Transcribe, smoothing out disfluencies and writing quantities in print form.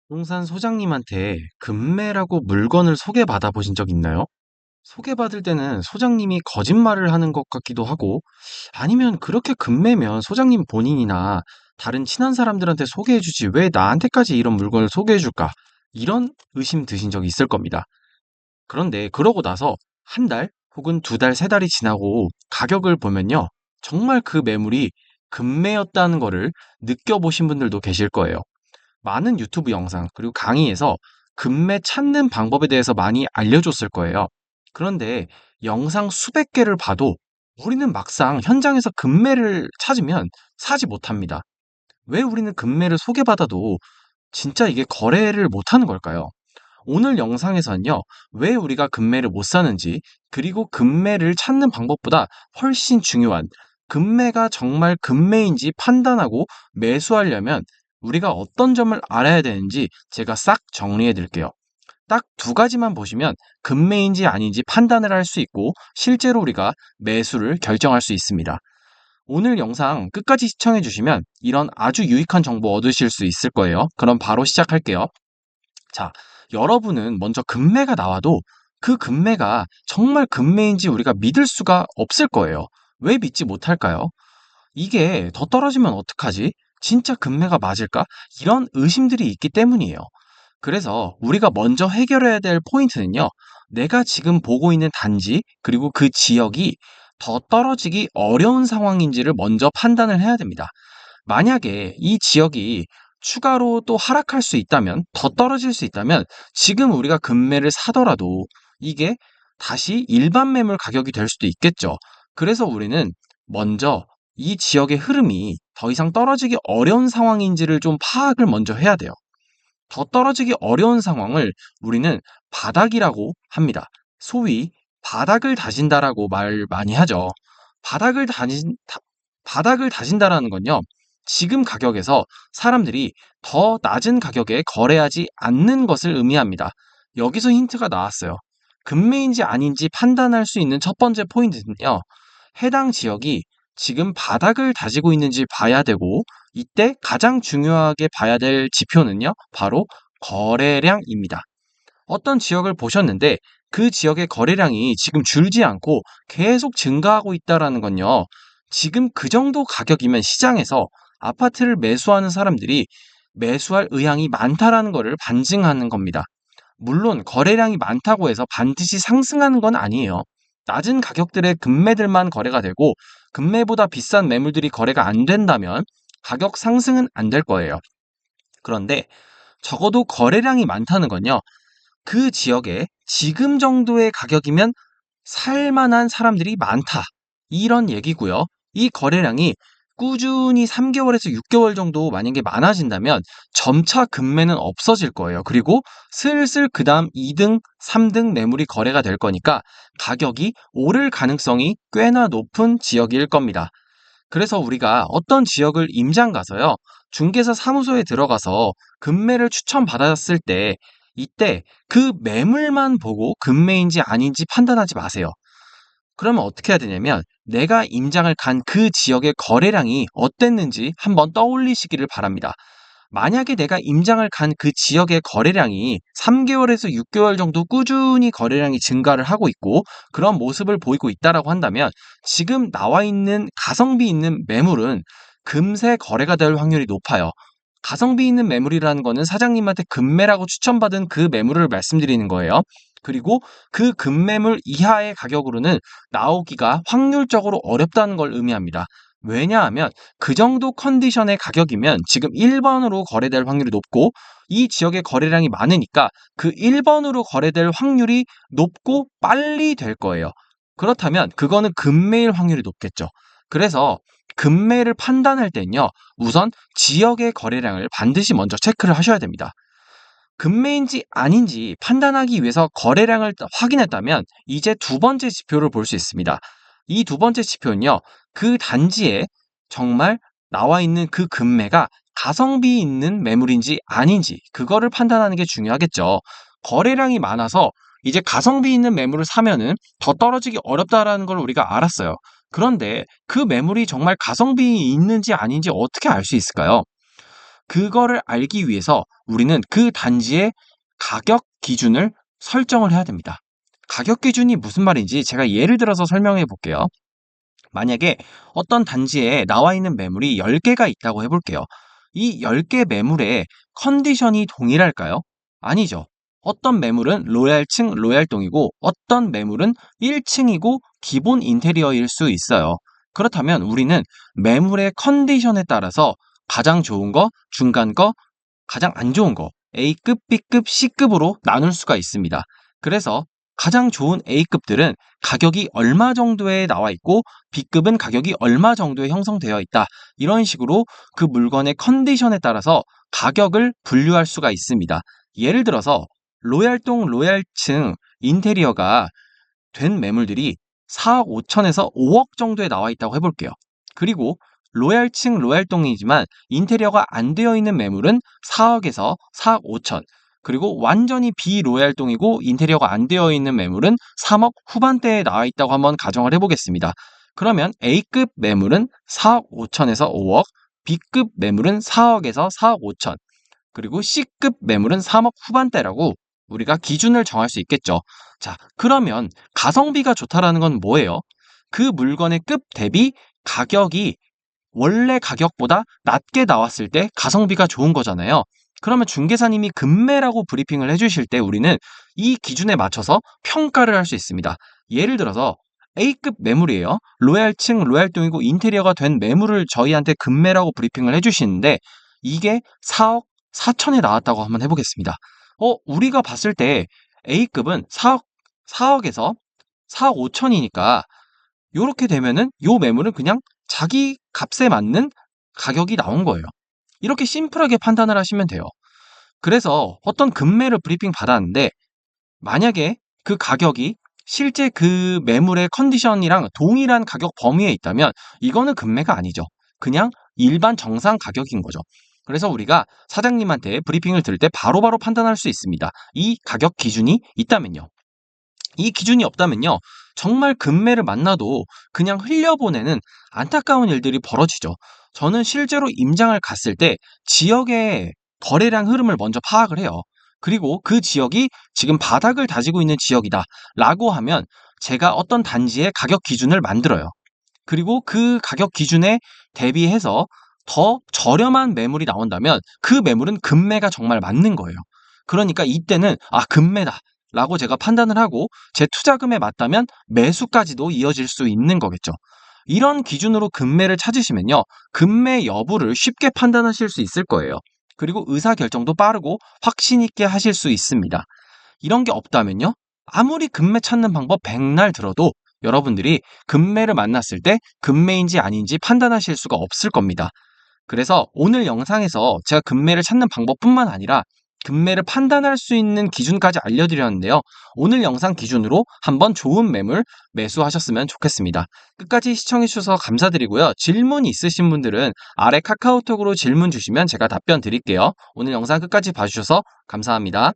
부동산 소장님한테 금매라고 물건을 소개받아 보신 적 있나요? 소개받을 때는 소장님이 거짓말을 하는 것 같기도 하고, 아니면 그렇게 금매면 소장님 본인이나 다른 친한 사람들한테 소개해주지 왜 나한테까지 이런 물건을 소개해줄까? 이런 의심 드신 적 있을 겁니다. 그런데 그러고 나서 한 달 혹은 두 달, 세 달이 지나고 가격을 보면요. 정말 그 매물이 금매였다는 거를 느껴보신 분들도 계실 거예요. 많은 유튜브 영상, 그리고 강의에서 금매 찾는 방법에 대해서 많이 알려줬을 거예요. 그런데 영상 수백 개를 봐도 우리는 막상 현장에서 금매를 찾으면 사지 못합니다. 왜 우리는 금매를 소개받아도 진짜 이게 거래를 못하는 걸까요? 오늘 영상에서는요, 왜 우리가 금매를 못 사는지, 그리고 금매를 찾는 방법보다 훨씬 중요한 금매가 정말 금매인지 판단하고 매수하려면 우리가 어떤 점을 알아야 되는지 제가 싹 정리해 드릴게요. 딱 두 가지만 보시면 금매인지 아닌지 판단을 할 수 있고 실제로 우리가 매수를 결정할 수 있습니다. 오늘 영상 끝까지 시청해 주시면 이런 아주 유익한 정보 얻으실 수 있을 거예요. 그럼 바로 시작할게요. 자, 여러분은 먼저 금매가 나와도 그 금매가 정말 금매인지 우리가 믿을 수가 없을 거예요. 왜 믿지 못할까요? 이게 더 떨어지면 어떡하지? 진짜 금매가 맞을까? 이런 의심들이 있기 때문이에요. 그래서 우리가 먼저 해결해야 될 포인트는요. 내가 지금 보고 있는 단지, 그리고 그 지역이 더 떨어지기 어려운 상황인지를 먼저 판단을 해야 됩니다. 만약에 이 지역이 추가로 또 하락할 수 있다면, 더 떨어질 수 있다면, 지금 우리가 금매를 사더라도 이게 다시 일반 매물 가격이 될 수도 있겠죠. 그래서 우리는 먼저 이 지역의 흐름이 더 이상 떨어지기 어려운 상황인지를 좀 파악을 먼저 해야 돼요. 더 떨어지기 어려운 상황을 우리는 바닥이라고 합니다. 소위 바닥을 다진다라고 말 많이 하죠. 바닥을 다진, 다- 바닥을 다진다라는 건요. 지금 가격에서 사람들이 더 낮은 가격에 거래하지 않는 것을 의미합니다. 여기서 힌트가 나왔어요. 금매인지 아닌지 판단할 수 있는 첫 번째 포인트는요. 해당 지역이 지금 바닥을 다지고 있는지 봐야 되고, 이때 가장 중요하게 봐야 될 지표는요, 바로 거래량입니다. 어떤 지역을 보셨는데 그 지역의 거래량이 지금 줄지 않고 계속 증가하고 있다라는 건요, 지금 그 정도 가격이면 시장에서 아파트를 매수하는 사람들이 매수할 의향이 많다라는 것을 반증하는 겁니다. 물론 거래량이 많다고 해서 반드시 상승하는 건 아니에요. 낮은 가격들의 금매들만 거래가 되고 금매보다 비싼 매물들이 거래가 안 된다면 가격 상승은 안 될 거예요. 그런데 적어도 거래량이 많다는 건요. 그 지역에 지금 정도의 가격이면 살 만한 사람들이 많다. 이런 얘기고요. 이 거래량이 꾸준히 3개월에서 6개월 정도 만약에 많아진다면 점차 금매는 없어질 거예요. 그리고 슬슬 그 다음 2등, 3등 매물이 거래가 될 거니까 가격이 오를 가능성이 꽤나 높은 지역일 겁니다. 그래서 우리가 어떤 지역을 임장 가서요, 중개사 사무소에 들어가서 금매를 추천받았을 때, 이때 그 매물만 보고 금매인지 아닌지 판단하지 마세요. 그러면 어떻게 해야 되냐면, 내가 임장을 간 그 지역의 거래량이 어땠는지 한번 떠올리시기를 바랍니다. 만약에 내가 임장을 간 그 지역의 거래량이 3개월에서 6개월 정도 꾸준히 거래량이 증가를 하고 있고 그런 모습을 보이고 있다라고 한다면 지금 나와 있는 가성비 있는 매물은 금세 거래가 될 확률이 높아요. 가성비 있는 매물이라는 거는 사장님한테 금매라고 추천받은 그 매물을 말씀드리는 거예요. 그리고 그 금매물 이하의 가격으로는 나오기가 확률적으로 어렵다는 걸 의미합니다. 왜냐하면 그 정도 컨디션의 가격이면 지금 1번으로 거래될 확률이 높고 이 지역의 거래량이 많으니까 그 1번으로 거래될 확률이 높고 빨리 될 거예요. 그렇다면 그거는 금매일 확률이 높겠죠. 그래서 금매를 판단할 때는요, 우선 지역의 거래량을 반드시 먼저 체크를 하셔야 됩니다. 금매인지 아닌지 판단하기 위해서 거래량을 확인했다면 이제 두 번째 지표를 볼 수 있습니다. 이 두 번째 지표는요, 그 단지에 정말 나와 있는 그 금매가 가성비 있는 매물인지 아닌지 그거를 판단하는 게 중요하겠죠. 거래량이 많아서 이제 가성비 있는 매물을 사면은 더 떨어지기 어렵다라는 걸 우리가 알았어요. 그런데 그 매물이 정말 가성비 있는지 아닌지 어떻게 알 수 있을까요? 그거를 알기 위해서 우리는 그 단지의 가격 기준을 설정을 해야 됩니다. 가격 기준이 무슨 말인지 제가 예를 들어서 설명해 볼게요. 만약에 어떤 단지에 나와 있는 매물이 10개가 있다고 해볼게요. 이 10개 매물의 컨디션이 동일할까요? 아니죠. 어떤 매물은 로얄층, 로얄동이고 어떤 매물은 1층이고 기본 인테리어일 수 있어요. 그렇다면 우리는 매물의 컨디션에 따라서 가장 좋은 거, 중간 거, 가장 안 좋은 거 A급, B급, C급으로 나눌 수가 있습니다. 그래서 가장 좋은 A급들은 가격이 얼마 정도에 나와 있고 B급은 가격이 얼마 정도에 형성되어 있다. 이런 식으로 그 물건의 컨디션에 따라서 가격을 분류할 수가 있습니다. 예를 들어서 로얄동 로얄층 인테리어가 된 매물들이 4억 5천에서 5억 정도에 나와 있다고 해볼게요. 그리고 로얄층 로얄동이지만 인테리어가 안 되어 있는 매물은 4억에서 4억 5천. 그리고 완전히 비로얄동이고 인테리어가 안 되어 있는 매물은 3억 후반대에 나와 있다고 한번 가정을 해보겠습니다. 그러면 A급 매물은 4억 5천에서 5억, B급 매물은 4억에서 4억 5천, 그리고 C급 매물은 3억 후반대라고 우리가 기준을 정할 수 있겠죠. 자, 그러면 가성비가 좋다라는 건 뭐예요? 그 물건의 급 대비 가격이 원래 가격보다 낮게 나왔을 때 가성비가 좋은 거잖아요. 그러면 중개사님이 급매라고 브리핑을 해주실 때 우리는 이 기준에 맞춰서 평가를 할 수 있습니다. 예를 들어서 A급 매물이에요. 로얄층, 로얄동이고 인테리어가 된 매물을 저희한테 급매라고 브리핑을 해주시는데 이게 4억 4천에 나왔다고 한번 해보겠습니다. 우리가 봤을 때 A급은 4억에서 4억 5천이니까 요렇게 되면은 요 매물은 그냥 자기 값에 맞는 가격이 나온 거예요. 이렇게 심플하게 판단을 하시면 돼요. 그래서 어떤 급매를 브리핑 받았는데 만약에 그 가격이 실제 그 매물의 컨디션이랑 동일한 가격 범위에 있다면 이거는 급매가 아니죠. 그냥 일반 정상 가격인 거죠. 그래서 우리가 사장님한테 브리핑을 들을 때 바로바로 판단할 수 있습니다. 이 가격 기준이 있다면요. 이 기준이 없다면요. 정말 급매를 만나도 그냥 흘려보내는 안타까운 일들이 벌어지죠. 저는 실제로 임장을 갔을 때 지역의 거래량 흐름을 먼저 파악을 해요. 그리고 그 지역이 지금 바닥을 다지고 있는 지역이다 라고 하면 제가 어떤 단지의 가격 기준을 만들어요. 그리고 그 가격 기준에 대비해서 더 저렴한 매물이 나온다면 그 매물은 급매가 정말 맞는 거예요. 그러니까 이때는 급매다 라고 제가 판단을 하고 제 투자금에 맞다면 매수까지도 이어질 수 있는 거겠죠. 이런 기준으로 급매를 찾으시면요. 급매 여부를 쉽게 판단하실 수 있을 거예요. 그리고 의사결정도 빠르고 확신 있게 하실 수 있습니다. 이런 게 없다면요. 아무리 급매 찾는 방법 백날 들어도 여러분들이 급매를 만났을 때 급매인지 아닌지 판단하실 수가 없을 겁니다. 그래서 오늘 영상에서 제가 급매를 찾는 방법뿐만 아니라 급매를 판단할 수 있는 기준까지 알려드렸는데요. 오늘 영상 기준으로 한번 좋은 매물 매수하셨으면 좋겠습니다. 끝까지 시청해주셔서 감사드리고요. 질문 있으신 분들은 아래 카카오톡으로 질문 주시면 제가 답변 드릴게요. 오늘 영상 끝까지 봐주셔서 감사합니다.